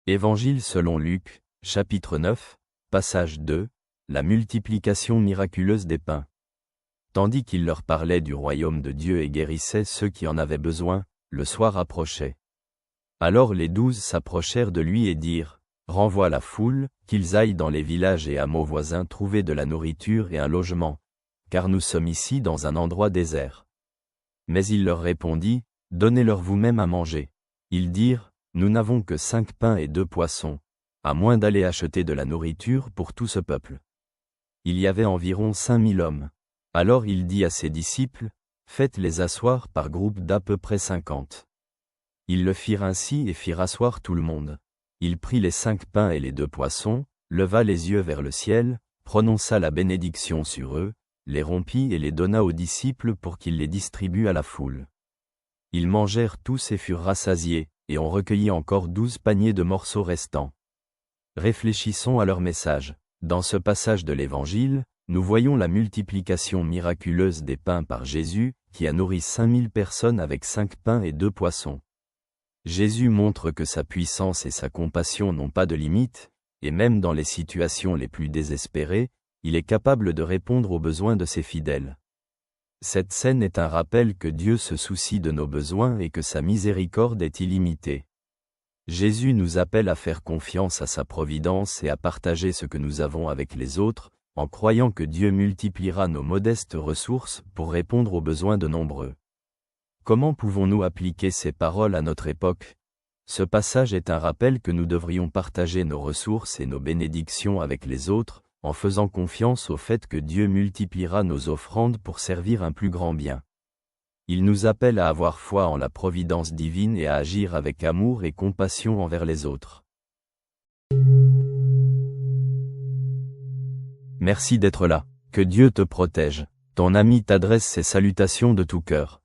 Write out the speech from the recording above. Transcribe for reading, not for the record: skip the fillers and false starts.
Évangile selon Luc, chapitre 9, passage 2, la multiplication miraculeuse des pains. Tandis qu'il leur parlait du royaume de Dieu et guérissait ceux qui en avaient besoin, le soir approchait. Alors les 12 s'approchèrent de lui et dirent, « Renvoie la foule, qu'ils aillent dans les villages et hameaux voisins trouver de la nourriture et un logement, car nous sommes ici dans un endroit désert. » Mais il leur répondit, « Donnez-leur vous-même à manger. » Ils dirent, « Nous n'avons que 5 pains et 2 poissons, à moins d'aller acheter de la nourriture pour tout ce peuple. » Il y avait environ 5000 hommes. Alors il dit à ses disciples, « Faites-les asseoir par groupe d'à peu près 50. » Ils le firent ainsi et firent asseoir tout le monde. Il prit les 5 pains et les 2 poissons, leva les yeux vers le ciel, prononça la bénédiction sur eux, les rompit et les donna aux disciples pour qu'ils les distribuent à la foule. Ils mangèrent tous et furent rassasiés, et on recueillit encore 12 paniers de morceaux restants. Réfléchissons à leur message. Dans ce passage de l'Évangile, nous voyons la multiplication miraculeuse des pains par Jésus, qui a nourri 5000 personnes avec 5 pains et 2 poissons. Jésus montre que sa puissance et sa compassion n'ont pas de limite, et même dans les situations les plus désespérées, il est capable de répondre aux besoins de ses fidèles. Cette scène est un rappel que Dieu se soucie de nos besoins et que sa miséricorde est illimitée. Jésus nous appelle à faire confiance à sa providence et à partager ce que nous avons avec les autres, en croyant que Dieu multipliera nos modestes ressources pour répondre aux besoins de nombreux. Comment pouvons-nous appliquer ces paroles à notre époque? Ce passage est un rappel que nous devrions partager nos ressources et nos bénédictions avec les autres, en faisant confiance au fait que Dieu multipliera nos offrandes pour servir un plus grand bien. Il nous appelle à avoir foi en la providence divine et à agir avec amour et compassion envers les autres. Merci d'être là. Que Dieu te protège. Ton ami t'adresse ses salutations de tout cœur.